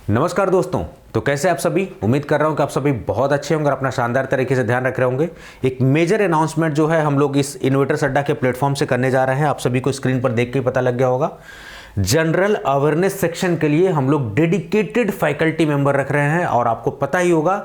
नमस्कार दोस्तों, तो कैसे आप सभी। उम्मीद कर रहा हूं कि आप सभी बहुत अच्छे होंगे और अपना शानदार तरीके से ध्यान रख रहे होंगे। एक मेजर अनाउंसमेंट जो है हम लोग इस इनोवेटर्स अड्डा के प्लेटफॉर्म से करने जा रहे हैं। आप सभी को स्क्रीन पर देख के पता लग गया होगा। जनरल अवेयरनेस सेक्शन के लिए हम लोग डेडिकेटेड फैकल्टी मेंबर रख रहे हैं और आपको पता ही होगा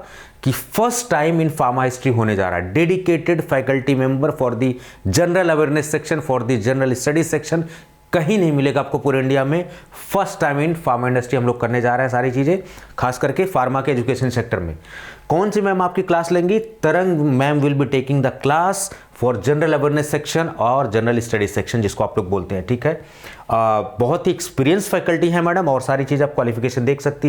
कि first time in pharma history होने जा रहा है dedicated faculty member for the general awareness section for the general studies section. कहीं नहीं मिलेगा आपको पूरे इंडिया में। First time in pharma industry हम लोग करने जा रहे हैं सारी चीज़ें, खास करके फार्मा के एजुकेशन सेक्टर में। कौन सी मैम आपकी क्लास लेंगी? तरंग ma'am will be taking the class for general awareness section और जनरल स्टडीज सेक्शन, जिसको आप लोग बोलते हैं। ठीक है, बहुत ही एक्सपीरियंस फैकल्टी है मैडम और सारी चीज़ आप क्वालिफिकेशन देख सकते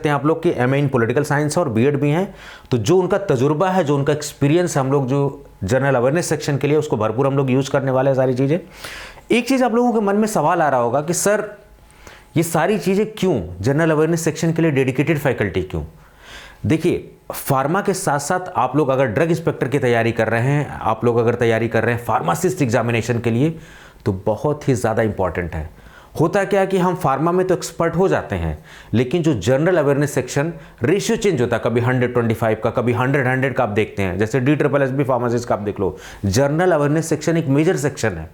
हैं आप लोग कि एमए इन पॉलिटिकल साइंस और बीएड भी हैं। तो जो उनका तजुर्बा है, जो उनका एक्सपीरियंस, हम लोग जो जनरल अवेयरनेस सेक्शन के लिए उसको भरपूर हम लोग यूज़ करने वाले हैं सारी चीज़ें। एक चीज़ आप लोगों के मन में सवाल आ रहा होगा कि सर ये सारी चीज़ें क्यों, जनरल अवेयरनेस सेक्शन के लिए डेडिकेटेड फैकल्टी क्यों? देखिए, फार्मा के साथ साथ आप लोग अगर ड्रग इंस्पेक्टर की तैयारी कर रहे हैं, आप लोग अगर तैयारी कर रहे हैं फार्मासिस्ट एग्जामिनेशन के लिए, तो बहुत ही ज़्यादा इंपॉर्टेंट है। होता क्या है कि हम फार्मा में तो एक्सपर्ट हो जाते हैं, लेकिन जो general awareness section ratio change होता है, कभी 125 का, कभी 100 का आप देखते हैं। जैसे DSSB फार्मासिस्ट का आप देख लो, जनरल अवेयरनेस सेक्शन एक मेजर सेक्शन है।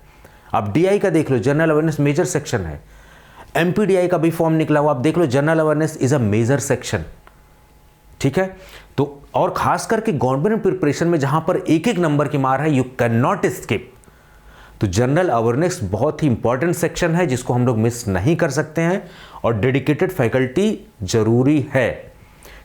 आप DI का देख लो, जनरल अवेयरनेस मेजर सेक्शन है। MPDI का भी फॉर्म निकला हुआ, आप देख लो, general awareness is a major section. ठीक है, तो और खास करके गवर्नमेंट प्रिपरेशन में जहां पर एक एक नंबर की मार है, यू कैन नॉट स्किप। तो जनरल अवेयरनेस बहुत ही इंपॉर्टेंट सेक्शन है जिसको हम लोग मिस नहीं कर सकते हैं और डेडिकेटेड फैकल्टी जरूरी है,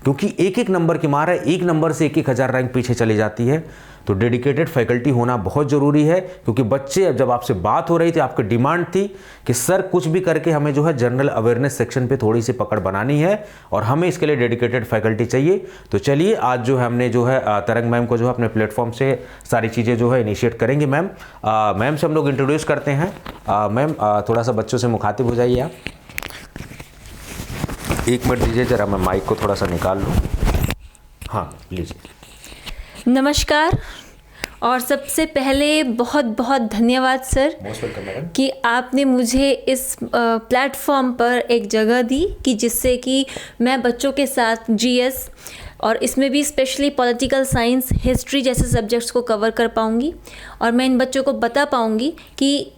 क्योंकि एक एक नंबर की मार है, एक नंबर से एक 1000 रैंक पीछे चली जाती है। तो डेडिकेटेड फैकल्टी होना बहुत ज़रूरी है, क्योंकि बच्चे, जब आपसे बात हो रही थी, आपकी डिमांड थी कि सर कुछ भी करके हमें जो है जनरल अवेयरनेस सेक्शन पे थोड़ी सी पकड़ बनानी है और हमें इसके लिए डेडिकेटेड फैकल्टी चाहिए। तो चलिए, आज जो है हमने जो है तरंग मैम को जो है अपने प्लेटफॉर्म से सारी चीज़ें जो है इनिशिएट करेंगे। मैम से हम लोग इंट्रोड्यूस करते हैं। मैम थोड़ा सा बच्चों से मुखातिब हो जाइए आप। एक मिनट दीजिए जरा, मैं माइक को थोड़ा सा निकाल लूँ। हाँ प्लीज़। नमस्कार, और सबसे पहले बहुत बहुत धन्यवाद सर कि आपने मुझे इस प्लेटफॉर्म पर एक जगह दी कि जिससे कि मैं बच्चों के साथ GS और इसमें भी स्पेशली पॉलिटिकल साइंस, हिस्ट्री जैसे सब्जेक्ट्स को कवर कर पाऊँगी और मैं इन बच्चों को बता पाऊँगी कि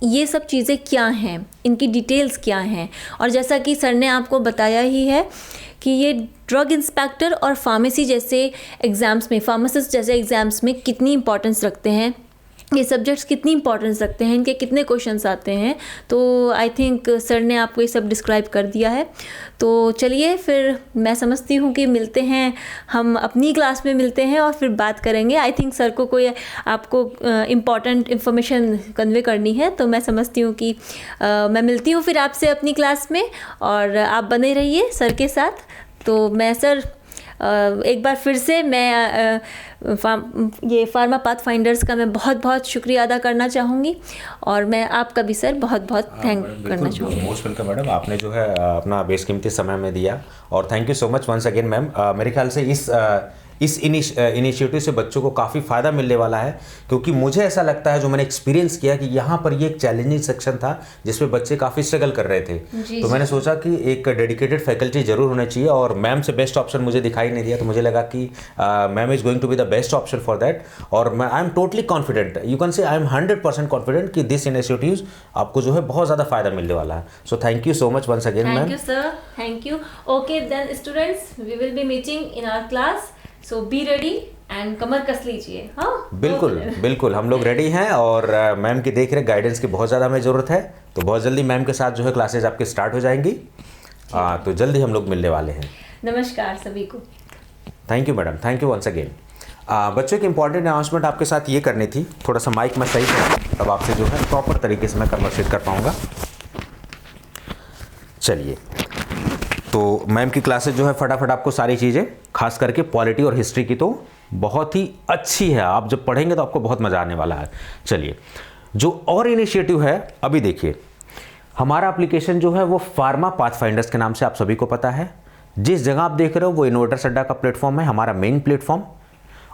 ये सब चीज़ें क्या हैं, इनकी डिटेल्स क्या हैं। और जैसा कि सर ने आपको बताया ही है कि ये ड्रग इंस्पेक्टर और फार्मेसी जैसे एग्ज़ाम्स में, फार्मासिस्ट जैसे एग्ज़ाम्स में कितनी इंपॉर्टेंस रखते हैं, ये सब्जेक्ट्स कितनी इंपॉर्टेंस रखते हैं, इनके कितने क्वेश्चंस आते हैं। तो आई थिंक सर ने आपको ये सब डिस्क्राइब कर दिया है। तो चलिए फिर मैं समझती हूँ कि मिलते हैं, हम अपनी क्लास में मिलते हैं और फिर बात करेंगे। आई थिंक सर को कोई आपको इम्पॉर्टेंट इन्फॉर्मेशन कन्वे करनी है, तो मैं समझती हूँ कि मैं मिलती हूँ फिर आपसे अपनी क्लास में और आप बने रहिए सर के साथ। तो मैं सर एक बार फिर से मैं ये फार्मा पाथ फाइंडर्स का मैं बहुत बहुत शुक्रिया अदा करना चाहूँगी और मैं आपका भी सर बहुत बहुत थैंक करना चाहूँगी। मोस्ट वेलकम मैडम, आपने जो है अपना बेशकीमती समय में दिया और thank you so much once again ma'am. मेरे ख्याल से इस इनिशिएटिव से बच्चों को काफ़ी फ़ायदा मिलने वाला है, क्योंकि मुझे ऐसा लगता है, जो मैंने एक्सपीरियंस किया, कि यहाँ पर ये एक चैलेंजिंग सेक्शन था जिसमें बच्चे काफ़ी स्ट्रगल कर रहे थे। तो मैंने सोचा कि एक डेडिकेटेड फैकल्टी जरूर होना चाहिए और मैम से बेस्ट ऑप्शन मुझे दिखाई नहीं दिया, तो मुझे लगा कि ma'am is going to be the best option for that. और I am totally confident, you can say I am 100% confident कि दिस इनिशिएटिव आपको जो है बहुत ज़्यादा फ़ायदा मिलने वाला है। So thank you so much once again ma'am. Thank you sir, thank you. Okay then students, we will be meeting in our class, so be ready and कमर कस लीजिए। हाँ बिल्कुल बिल्कुल, हम लोग रेडी हैं और मैम की देख रेख, गाइडेंस की बहुत ज़्यादा हमें ज़रूरत है। तो बहुत जल्दी मैम के साथ जो है क्लासेज आपके स्टार्ट हो जाएंगी। तो जल्दी हम लोग मिलने वाले हैं। नमस्कार सभी को। Thank you madam, thank you once again. बच्चों की इंपॉर्टेंट अनाउंसमेंट आपके साथ ये करनी थी। थोड़ा सा माइक में सही है, तब आपसे जो है प्रॉपर तरीके से मैं कन्वर्सेट कर पाऊँगा। चलिए, तो मैम की क्लासेज जो है फटाफट आपको सारी चीज़ें, खास करके पॉलिटी और हिस्ट्री की, तो बहुत ही अच्छी है। आप जब पढ़ेंगे तो आपको बहुत मज़ा आने वाला है। चलिए, जो और इनिशिएटिव है, अभी देखिए, हमारा एप्लीकेशन जो है वो फार्मा पाथ फाइंडर्स के नाम से आप सभी को पता है। जिस जगह आप देख रहे हो वो इनोवेटर्स अड्डा का प्लेटफॉर्म है, हमारा मेन प्लेटफॉर्म,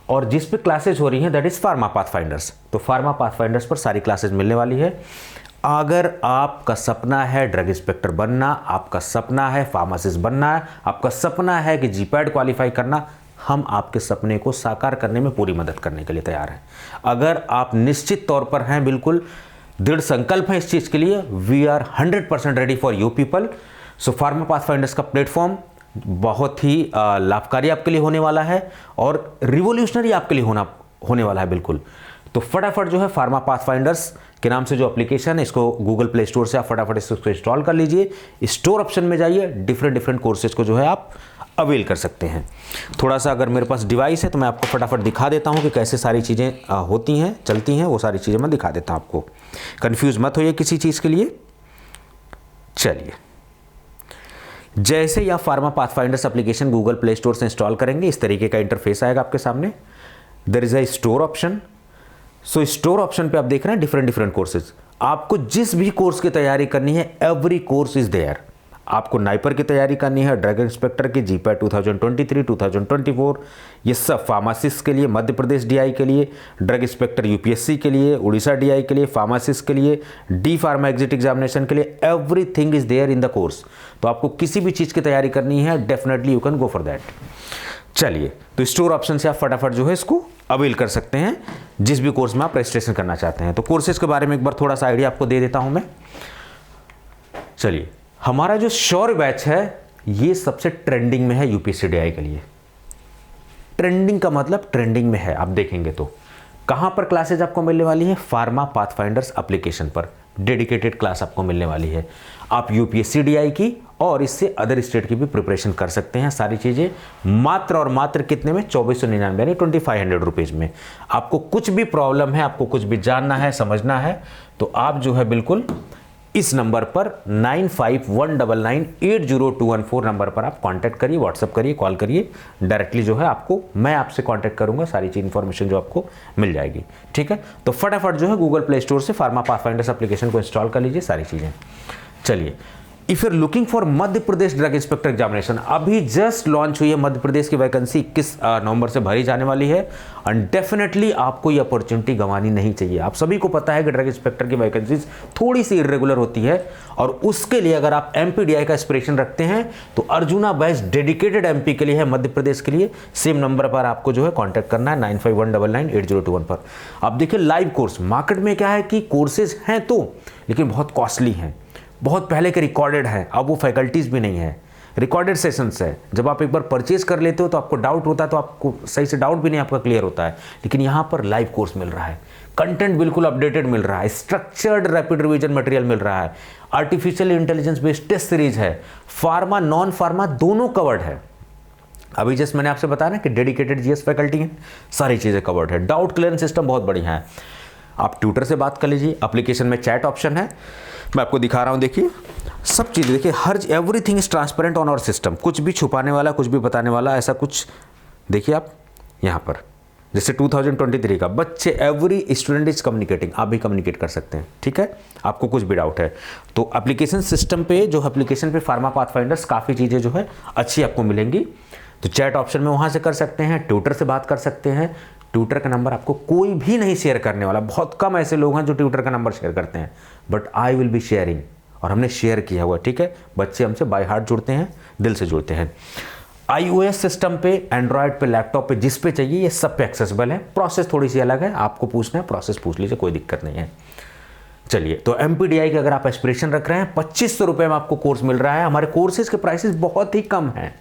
और जिस पे क्लासेज हो रही हैं that is pharma path finders. तो फार्मा पाथ फाइंडर्स पर सारी क्लासेज मिलने वाली है। अगर आपका सपना है ड्रग इंस्पेक्टर बनना, आपका सपना है फार्मासिस्ट बनना, आपका सपना है कि जीपैट क्वालिफाई करना, हम आपके सपने को साकार करने में पूरी मदद करने के लिए तैयार हैं। अगर आप निश्चित तौर पर हैं, बिल्कुल दृढ़ संकल्प हैं इस चीज़ के लिए, we are 100% ready for you people. So Pharma Pathfinders का प्लेटफॉर्म बहुत ही लाभकारी आपके लिए होने वाला है और रिवोल्यूशनरी आपके लिए होने वाला है बिल्कुल। तो फटाफट जो है फार्मा पाथफाइंडर्स के नाम से जो एप्लीकेशन है, इसको गूगल प्ले स्टोर से आप फटाफट इसको इंस्टॉल कर लीजिए। स्टोर ऑप्शन में जाइए, डिफरेंट कोर्सेज को जो है आप अवेल कर सकते हैं। थोड़ा सा अगर मेरे पास डिवाइस है तो मैं आपको फटाफट दिखा देता हूं कि कैसे सारी चीज़ें होती हैं, चलती हैं, वो सारी चीज़ें मैं दिखा देता हूं आपको। कंफ्यूज मत होइए किसी चीज़ के लिए। चलिए, जैसे ही आप Pharma Pathfinders application Google Play Store से इंस्टॉल करेंगे, इस तरीके का इंटरफेस आएगा आपके सामने। There is a store option. So store option पे आप देख रहे हैं डिफरेंट कोर्सेज। आपको जिस भी कोर्स की तैयारी करनी है, एवरी कोर्स इज देयर। आपको नाइपर की तैयारी करनी है, ड्रग इंस्पेक्टर की, जीपैट 2023, 2024, ये सब फार्मासिस्ट के लिए, मध्य प्रदेश डीआई के लिए, ड्रग इंस्पेक्टर यूपीएससी के लिए, उड़ीसा डीआई के लिए, फार्मासिस्ट के लिए, डी फार्मा एग्जिट एग्जामिनेशन के लिए, everything is there in the course. तो आपको किसी भी चीज़ की तैयारी करनी है, definitely you can go for that. चलिए, तो स्टोर ऑप्शन से आप फटाफट जो है इसको अवेल कर सकते हैं जिस भी कोर्स में आप रजिस्ट्रेशन करना चाहते हैं। तो कोर्सेज के बारे में एक बार थोड़ा सा आइडिया आपको दे देता हूं मैं। चलिए, हमारा जो शौर्य बैच है ये सबसे ट्रेंडिंग में है यूपीएससी डीआई के लिए। ट्रेंडिंग का मतलब ट्रेंडिंग में है। आप देखेंगे तो कहां पर क्लासेज आपको मिलने वाली है, फार्मा पाथफाइंडर्स एप्लीकेशन पर डेडिकेटेड क्लास आपको मिलने वाली है। आप यूपीएससी डीआई की और इससे अदर स्टेट की भी प्रिपरेशन कर सकते हैं। सारी चीज़ें मात्र और मात्र कितने में, 2499 यानी 2500 रुपीज़ में। आपको कुछ भी प्रॉब्लम है, आपको कुछ भी जानना है, समझना है, तो आप जो है बिल्कुल इस नंबर पर 9519980214 नंबर पर आप कांटेक्ट करिए, व्हाट्सअप करिए, कॉल करिए। डायरेक्टली जो है आपको, मैं आपसे कांटेक्ट करूंगा, सारी चीज़ इन्फॉर्मेशन जो आपको मिल जाएगी। ठीक है, तो फटाफट जो है गूगल प्ले स्टोर से फार्मा पाथफाइंडर्स एप्लीकेशन को इंस्टॉल कर लीजिए, सारी चीज़ें। चलिए, if you're looking for Madhya Pradesh drug inspector examination, अभी जस्ट लॉन्च हुई है मध्य प्रदेश की वैकेंसी 21 नवंबर से भरी जाने वाली है। एंड डेफिनेटली आपको ये अपॉर्चुनिटी गंवानी नहीं चाहिए। आप सभी को पता है कि ड्रग इंस्पेक्टर की वैकेंसीज थोड़ी सी इरेगुलर होती है और उसके लिए अगर आप एमपीडीआई का एस्पिरेशन रखते हैं तो अर्जुना बैच डेडिकेटेड एमपी के लिए है, मध्य प्रदेश के लिए। सेम नंबर पर आपको जो है कॉन्टैक्ट करना है 9519980221 पर। आप देखिए लाइव कोर्स, मार्केट में क्या है कि कोर्सेज हैं तो, लेकिन बहुत कॉस्टली हैं, बहुत पहले के रिकॉर्डेड हैं, अब वो फैकल्टीज़ भी नहीं है, रिकॉर्डेड सेशंस है। जब आप एक बार परचेज कर लेते हो तो आपको डाउट होता है, तो आपको सही से डाउट भी नहीं आपका क्लियर होता है। लेकिन यहाँ पर लाइव कोर्स मिल रहा है, कंटेंट बिल्कुल अपडेटेड मिल रहा है, स्ट्रक्चर्ड रैपिड रिवीजन मटेरियल मिल रहा है, artificial intelligence based test series है, फार्मा नॉन फार्मा दोनों कवर्ड है। अभी जस्ट मैंने आपसे बताया ना कि डेडिकेटेड जीएस फैकल्टी है, सारी चीज़ें कवर्ड है। डाउट क्लियरेंस सिस्टम बहुत बढ़िया है। आप ट्यूटर से बात कर लीजिए, एप्लीकेशन में चैट ऑप्शन है, मैं आपको दिखा रहा हूं। देखिए सब चीज़ देखिए, हर everything is transparent on our system. कुछ भी छुपाने वाला, कुछ भी बताने वाला ऐसा कुछ देखिए आप यहाँ पर। जैसे 2023 का बच्चे, एवरी स्टूडेंट इज कम्युनिकेटिंग, आप भी कम्युनिकेट कर सकते हैं। ठीक है, आपको कुछ भी डाउट है तो एप्लीकेशन सिस्टम पे, जो एप्लीकेशन पे फार्मा पाथफाइंडर्स, काफ़ी चीज़ें जो है अच्छी आपको मिलेंगी। तो चैट ऑप्शन में वहाँ से कर सकते हैं, ट्यूटर से बात कर सकते हैं। ट्यूटर का नंबर आपको कोई भी नहीं शेयर करने वाला, बहुत कम ऐसे लोग हैं जो ट्यूटर का नंबर शेयर करते हैं, but I will be sharing, और हमने शेयर किया हुआ। ठीक है, बच्चे हमसे बाय हार्ट जुड़ते हैं, दिल से जुड़ते हैं। iOS सिस्टम पे, एंड्रॉयड पे, लैपटॉप पे, जिस पे चाहिए ये सब पे एक्सेसिबल है। प्रोसेस थोड़ी सी अलग है, आपको पूछना है प्रोसेस पूछ लीजिए, कोई दिक्कत नहीं है। चलिए, तो एमपीडीआई के अगर आप एस्पिरेशन रख रहे हैं, 2500 रुपये में आपको कोर्स मिल रहा है। हमारे कोर्सेज के प्राइसेस बहुत ही कम हैं,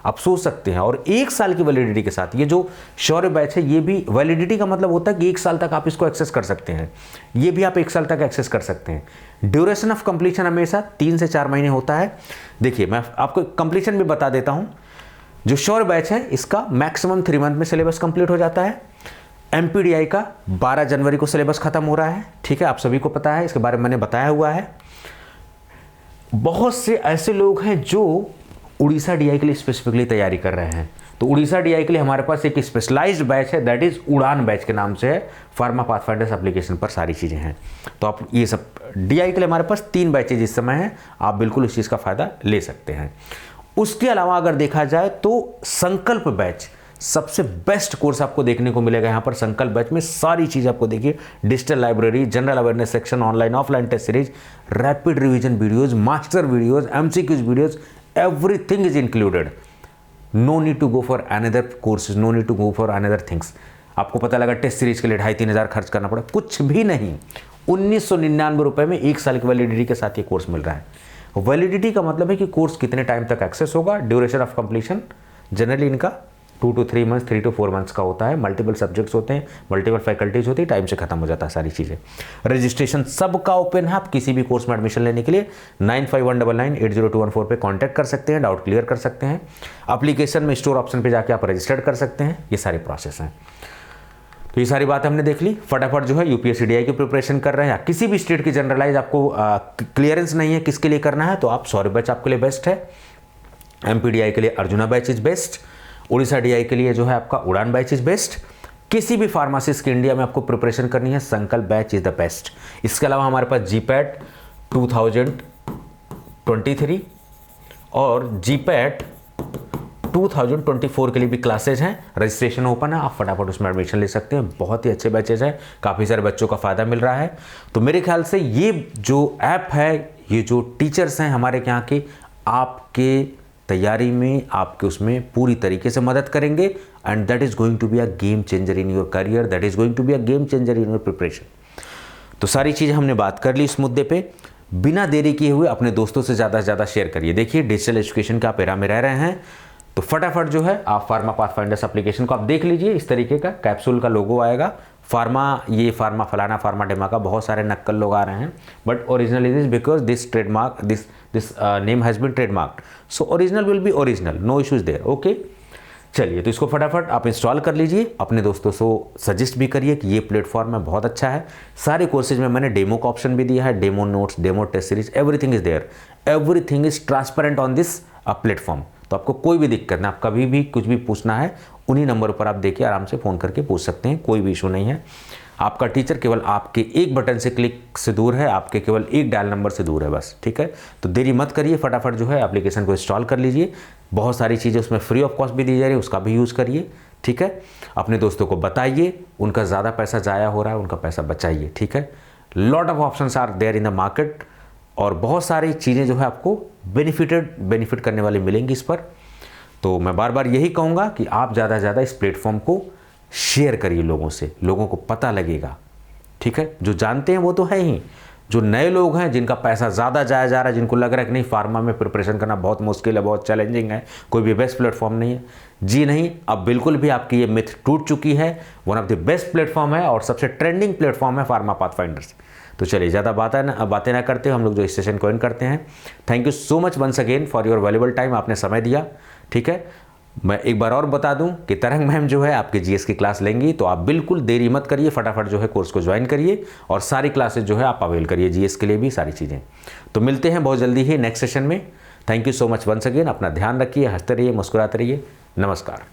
आप सोच सकते हैं, और 1 साल की वैलिडिटी के साथ। ये जो शौर्य बैच है, ये भी वैलिडिटी का मतलब होता है कि 1 साल तक आप इसको एक्सेस कर सकते हैं। ये भी आप 1 साल तक एक्सेस कर सकते हैं। ड्यूरेशन ऑफ कंप्लीशन हमेशा 3 से 4 महीने होता है। देखिए, मैं आपको कंप्लीशन भी बता देता हूँ। जो शौर्य बैच है इसका मैक्सिमम 3 मंथ में सिलेबस कंप्लीट हो जाता है। एमपीडीआई का 12 जनवरी को सिलेबस खत्म हो रहा है। ठीक है, आप सभी को पता है, इसके बारे में मैंने बताया हुआ है। बहुत से ऐसे लोग हैं जो उड़ीसा डीआई के लिए स्पेसिफिकली तैयारी कर रहे हैं, तो उड़ीसा डीआई के लिए हमारे पास एक स्पेशलाइज्ड बैच है, दैट इज उड़ान बैच के नाम से है। फार्मा पाथफाइंडर्स एप्लीकेशन पर सारी चीज़ें हैं। तो आप ये सब डीआई के लिए हमारे पास 3 बैचेज इस समय हैं, आप बिल्कुल इस चीज़ का फ़ायदा ले सकते हैं। उसके अलावा अगर देखा जाए तो संकल्प बैच, सबसे बेस्ट कोर्स आपको देखने को मिलेगा यहाँ पर संकल्प बैच में। सारी चीज़ आपको देखिए, digital library, general awareness section, online offline test series, rapid revision videos, master videos, MCQs videos, everything is included. No need to go for another courses, no need to go for another things. आपको पता लगा test series के लिए 2,500-3 हज़ार खर्च करना पड़ा, कुछ भी नहीं। 1999 रुपये में 1 साल की वैलिडिटी के साथ ये कोर्स मिल रहा है। वैलिडिटी का मतलब है कि कोर्स कितने टाइम तक एक्सेस होगा। ड्यूरेशन ऑफ कंप्लीशन जनरली इनका 2 to 3 मंथ्स, 3 to 4 मंथ्स का होता है। मल्टीपल सब्जेक्ट्स होते हैं, मल्टीपल फैकल्टीज होती है, टाइम से खत्म हो जाता है सारी चीज़ें। रजिस्ट्रेशन सबका ओपन है। आप किसी भी कोर्स में एडमिशन लेने के लिए 9519980214 पे कांटेक्ट कर सकते हैं, डाउट क्लियर कर सकते हैं। एप्लीकेशन में स्टोर ऑप्शन पे जाके आप रजिस्टर्ड कर सकते हैं। ये सारे प्रोसेस हैं। तो ये सारी बात हमने देख ली। फटाफट जो है UPSC DI की प्रिपरेशन कर रहे हैं, या किसी भी स्टेट की जनरलाइज आपको क्लियरेंस नहीं है किसके लिए करना है, तो आप सौरभ बैच आपके लिए बेस्ट है। MP DI के लिए arjuna batch is best. Orissa DI के लिए जो है आपका उड़ान बैच इज बेस्ट। किसी भी फार्मासिस्ट की इंडिया में आपको प्रिपरेशन करनी है, संकल्प बैच इज द बेस्ट। इसके अलावा हमारे पास GPAT 2023 और GPAT 2024 के लिए भी क्लासेज हैं। रजिस्ट्रेशन ओपन है, आप फटाफट उसमें एडमिशन ले सकते हैं। बहुत ही अच्छे बैचेज हैं, काफ़ी सारे बच्चों का फ़ायदा मिल रहा है। तो मेरे ख्याल से ये जो ऐप है, ये जो टीचर्स हैं हमारे यहाँ के, आपके तैयारी में, आपके उसमें पूरी तरीके से मदद करेंगे। And that is going to be a game changer in your career, that is going to be a game changer in your preparation. तो सारी चीज़ें हमने बात कर ली इस मुद्दे पे। बिना देरी किए हुए अपने दोस्तों से ज़्यादा शेयर करिए। देखिए, डिजिटल एजुकेशन का आप एरा में रह रहे हैं, तो फटाफट जो है आप फार्मा पाथफाइंडर्स एप्लीकेशन को आप देख लीजिए। इस तरीके का कैप्सूल का लोगो आएगा, फार्मा, ये फार्मा फलाना, फार्मा डेमा का। बहुत सारे नक्कल लोग आ रहे हैं, but original is because this trademark, this name has been trademarked, so original will be original, no issues there. Okay, चलिए, तो इसको फटाफट आप इंस्टॉल कर लीजिए। अपने दोस्तों को सजेस्ट भी करिए कि ये प्लेटफॉर्म है, बहुत अच्छा है। सारे कोर्सेज में मैंने डेमो का ऑप्शन भी दिया है, demo notes, demo test series, everything is there, everything is transparent on this platform. तो आपको कोई भी दिक्कत नहीं, आप कभी भी कुछ भी पूछना है, उन्हीं नंबर पर आप देखिए, आराम से फ़ोन करके पूछ सकते हैं, कोई भी इशू नहीं है। आपका टीचर केवल आपके एक बटन से क्लिक से दूर है, आपके केवल एक डायल नंबर से दूर है बस, ठीक है। तो देरी मत करिए, फटाफट जो है एप्लीकेशन को इंस्टॉल कर लीजिए। बहुत सारी चीज़ें उसमें फ्री ऑफ कॉस्ट भी दी जा रही है, उसका भी यूज़ करिए, ठीक है। अपने दोस्तों को बताइए, उनका ज़्यादा पैसा ज़ाया हो रहा है, उनका पैसा बचाइए, ठीक है। Lot of options are there in the market, और बहुत सारी चीज़ें जो है आपको बेनिफिट करने वाली मिलेंगी इस पर। तो मैं बार बार यही कहूँगा कि आप ज़्यादा से ज़्यादा इस प्लेटफॉर्म को शेयर करिए लोगों से, लोगों को पता लगेगा, ठीक है। जो जानते हैं वो तो है ही, जो नए लोग हैं, जिनका पैसा ज़्यादा जाया जा रहा है, जिनको लग रहा है कि नहीं फार्मा में प्रिपरेशन करना बहुत मुश्किल है, बहुत चैलेंजिंग है, कोई भी बेस्ट प्लेटफॉर्म नहीं है, जी नहीं, अब बिल्कुल भी आपकी ये मिथ टूट चुकी है। One of the best platform है और सबसे ट्रेंडिंग प्लेटफॉर्म है फार्मा पाथफाइंडर्स। तो चलिए, ज़्यादा बातें ना करते, हम लोग जो इस सेशन को एंड करते हैं। Thank you so much once again for your valuable time, आपने समय दिया, ठीक है। मैं एक बार और बता दूं कि तरंग मैम जो है आपके GS की क्लास लेंगी, तो आप बिल्कुल देरी मत करिए, फटाफट जो है कोर्स को ज्वाइन करिए और सारी क्लासेज जो है आप अवेल करिए, GS के लिए भी सारी चीज़ें। तो मिलते हैं बहुत जल्दी ही नेक्स्ट सेशन में। Thank you so much once again, अपना ध्यान रखिए, हंसते रहिए, मुस्कुराते रहिए, नमस्कार।